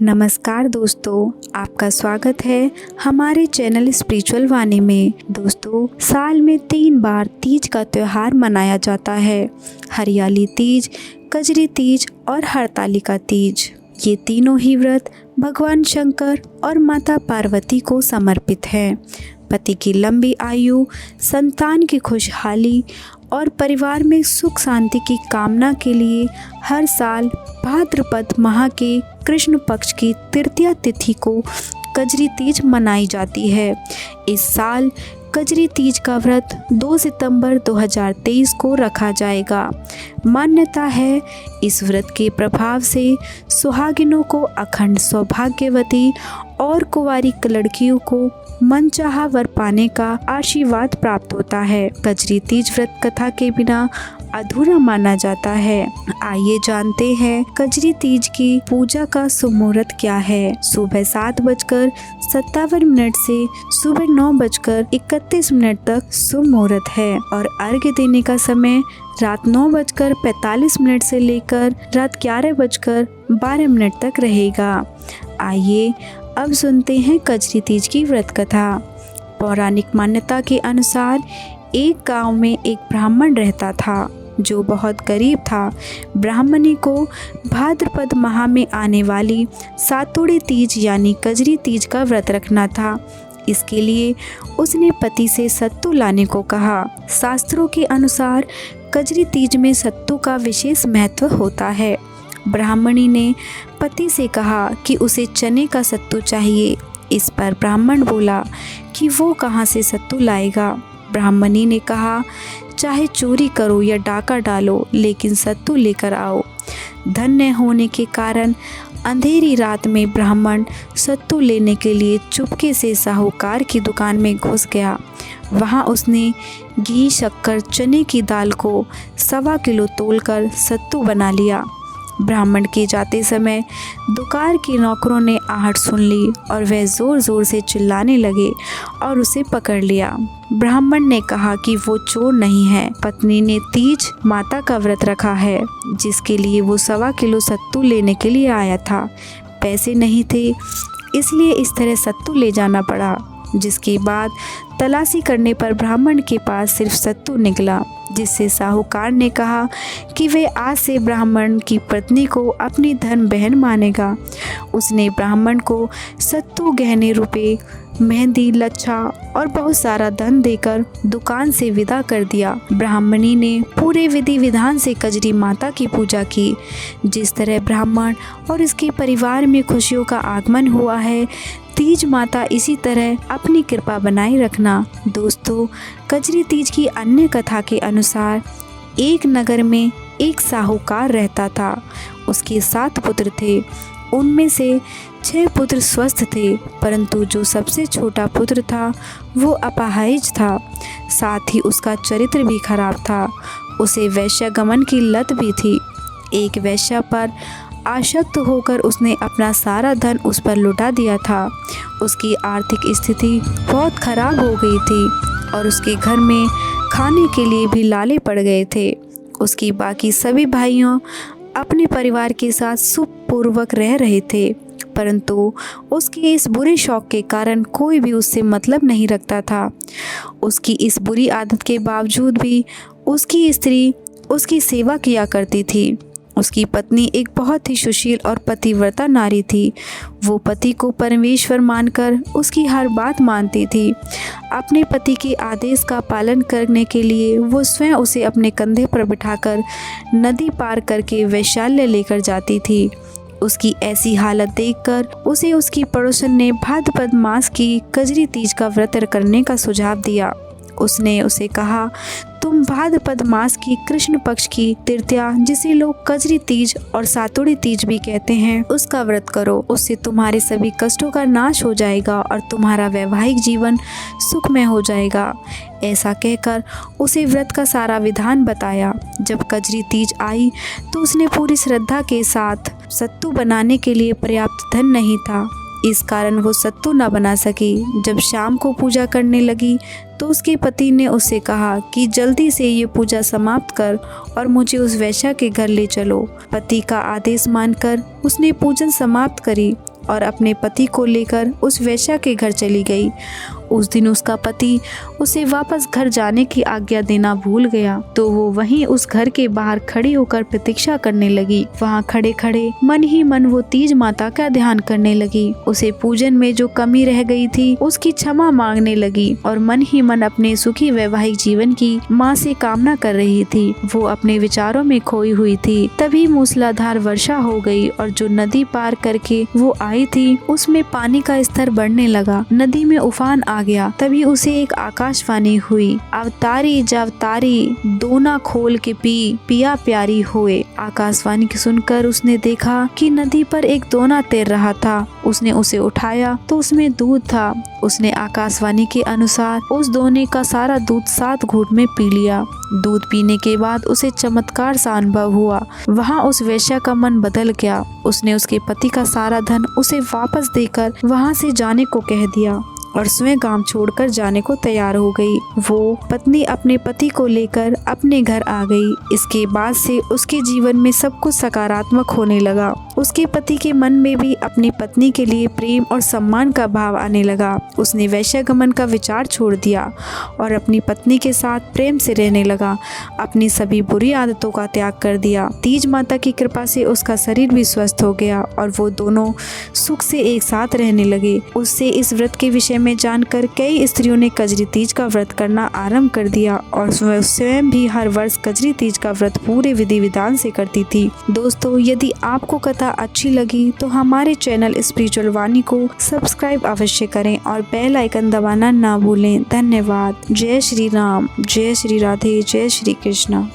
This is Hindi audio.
नमस्कार दोस्तों, आपका स्वागत है हमारे चैनल स्पिरिचुअल वाणी में। दोस्तों, साल में 3 बार तीज का त्यौहार मनाया जाता है। हरियाली तीज, कजरी तीज और हरतालिका तीज। ये तीनों ही व्रत भगवान शंकर और माता पार्वती को समर्पित हैं। पति की लंबी आयु, संतान की खुशहाली और परिवार में सुख शांति की कामना के लिए हर साल भाद्रपद माह के कृष्ण पक्ष की तृतीया तिथि को कजरी तीज मनाई जाती है। इस साल कजरी तीज का व्रत 2 सितंबर 2023 को रखा जाएगा। मान्यता है, इस व्रत के प्रभाव से सुहागिनों को अखंड सौभाग्यवती और कुंवारी लड़कियों को मनचाहा वर पाने का आशीर्वाद प्राप्त होता है। कजरी तीज व्रत कथा के बिना अधूरा माना जाता है। आइए जानते हैं कजरी तीज की पूजा का शुभ मुहूर्त क्या है। सुबह 7:57 से सुबह 9:31 तक शुभ मुहूर्त है और अर्घ्य देने का समय रात 9:45 से लेकर रात 11:12 तक रहेगा। आइए अब सुनते हैं कजरी तीज की व्रत कथा। पौराणिक मान्यता के अनुसार एक गांव में एक ब्राह्मण रहता था जो बहुत गरीब था। ब्राह्मणी को भाद्रपद माह में आने वाली सातोड़ी तीज यानी कजरी तीज का व्रत रखना था। इसके लिए उसने पति से सत्तू लाने को कहा। शास्त्रों के अनुसार कजरी तीज में सत्तू का विशेष महत्व होता है। ब्राह्मणी ने पति से कहा कि उसे चने का सत्तू चाहिए। इस पर ब्राह्मण बोला कि वो कहाँ से सत्तू लाएगा। ब्राह्मणी ने कहा, चाहे चोरी करो या डाका डालो, लेकिन सत्तू लेकर आओ। धन्य होने के कारण अंधेरी रात में ब्राह्मण सत्तू लेने के लिए चुपके से साहूकार की दुकान में घुस गया। वहाँ उसने घी, शक्कर, चने की दाल को 1.25 किलो तोलकर सत्तू बना लिया। ब्राह्मण के जाते समय दुकान के नौकरों ने आहट सुन ली और वह ज़ोर ज़ोर से चिल्लाने लगे और उसे पकड़ लिया। ब्राह्मण ने कहा कि वो चोर नहीं है, पत्नी ने तीज माता का व्रत रखा है जिसके लिए वो 1.25 किलो सत्तू लेने के लिए आया था। पैसे नहीं थे, इसलिए इस तरह सत्तू ले जाना पड़ा। जिसके बाद तलाशी करने पर ब्राह्मण के पास सिर्फ सत्तू निकला, जिससे साहूकार ने कहा कि वे आज से ब्राह्मण की पत्नी को अपनी धन बहन मानेगा। उसने ब्राह्मण को सत्तू, गहने, रुपए, मेहंदी, लच्छा और बहुत सारा धन देकर दुकान से विदा कर दिया। ब्राह्मणी ने पूरे विधि विधान से कजरी माता की पूजा की। जिस तरह ब्राह्मण और इसके परिवार में खुशियों का आगमन हुआ है, तीज माता इसी तरह अपनी कृपा बनाए रखना। दोस्तों, कजरी तीज की अन्य कथा के अनुसार एक नगर में एक साहूकार रहता था। उसके 7 पुत्र थे। उनमें से 6 पुत्र स्वस्थ थे, परंतु जो सबसे छोटा पुत्र था वो अपाहिज था। साथ ही उसका चरित्र भी खराब था। उसे वैश्यागमन की लत भी थी। एक वैश्या पर आसक्त होकर उसने अपना सारा धन उस पर लुटा दिया था। उसकी आर्थिक स्थिति बहुत खराब हो गई थी और उसके घर में खाने के लिए भी लाले पड़ गए थे। उसकी बाकी सभी भाइयों अपने परिवार के साथ सुखपूर्वक रह रहे थे, परंतु उसके इस बुरे शौक के कारण कोई भी उससे मतलब नहीं रखता था। उसकी इस बुरी आदत के बावजूद भी उसकी स्त्री उसकी सेवा किया करती थी। उसकी पत्नी एक बहुत ही सुशील और पतिव्रता नारी थी। वो पति को परमेश्वर मानकर उसकी हर बात मानती थी। अपने पति के आदेश का पालन करने के लिए वो स्वयं उसे अपने कंधे पर बिठाकर नदी पार करके वैशाल्य लेकर जाती थी। उसकी ऐसी हालत देखकर उसे उसकी पड़ोसन ने भाद्रपद मास की कजरी तीज का व्रत करने का सुझाव दिया। उसने उसे कहा, तुम भाद्रपद मास की कृष्ण पक्ष की तृतीया, जिसे लोग कजरी तीज और सातोड़ी तीज भी कहते हैं, उसका व्रत करो। उससे तुम्हारे सभी कष्टों का नाश हो जाएगा और तुम्हारा वैवाहिक जीवन सुखमय हो जाएगा। ऐसा कहकर उसे व्रत का सारा विधान बताया। जब कजरी तीज आई तो उसने पूरी श्रद्धा के साथ सत्तू बनाने के लिए पर्याप्त धन नहीं था। इस कारण वो सत्तू न बना सकी। जब शाम को पूजा करने लगी तो उसके पति ने उससे कहा कि जल्दी से ये पूजा समाप्त कर और मुझे उस वैश्या के घर ले चलो। पति का आदेश मानकर उसने पूजन समाप्त करी और अपने पति को लेकर उस वेश्या के घर चली गई। उस दिन उसका पति उसे वापस घर जाने की आज्ञा देना भूल गया, तो वो वहीं उस घर के बाहर खड़ी होकर प्रतीक्षा करने लगी। वहाँ खड़े खड़े मन ही मन वो तीज माता का ध्यान करने लगी। उसे पूजन में जो कमी रह गई थी उसकी क्षमा मांगने लगी और मन ही मन अपने सुखी वैवाहिक जीवन की माँ से कामना कर रही थी। वो अपने विचारों में खोई हुई थी। तभी मूसलाधार वर्षा हो गई और जो नदी पार करके वो आई थी उसमें पानी का स्तर बढ़ने लगा। नदी में उफान आ गया। तभी उसे एक आकाशवाणी हुई, अवतारी जवतारी दोना खोल के पी, पिया प्यारी होए। आकाशवाणी की सुनकर उसने देखा कि नदी पर एक दोना तैर रहा था। उसने उसे उठाया तो उसमें दूध था। उसने आकाशवाणी के अनुसार उस दोने का सारा दूध 7 घूंट में पी लिया। दूध पीने के बाद उसे चमत्कार सा अनुभव हुआ। वहाँ उस वेश्या का मन बदल गया। उसने उसके पति का सारा धन उसे वापस देकर वहाँ से जाने को कह दिया और स्वयं गांव छोड़कर जाने को तैयार हो गई। वो पत्नी अपने पति को लेकर अपने घर आ गई। इसके बाद से उसके जीवन में सब कुछ सकारात्मक होने लगा। उसके पति के मन में भी अपनी पत्नी के लिए प्रेम और सम्मान का भाव आने लगा। उसने वैश्यागमन का विचार छोड़ दिया और अपनी पत्नी के साथ प्रेम से रहने लगा। अपनी सभी बुरी आदतों का त्याग कर दिया। तीज माता की कृपा से उसका शरीर भी स्वस्थ हो गया और वो दोनों सुख से एक साथ रहने लगे। उससे इस व्रत के विषय में जानकर कई स्त्रियों ने कजरी तीज का व्रत करना आरंभ कर दिया और स्वयं भी हर वर्ष कजरी तीज का व्रत पूरे विधि विधान से करती थी। दोस्तों, यदि आपको कथा अच्छी लगी तो हमारे चैनल स्पिरिचुअल वाणी को सब्सक्राइब अवश्य करें और बेल आइकन दबाना ना भूलें। धन्यवाद। जय श्री राम, जय श्री राधे, जय श्री कृष्णा।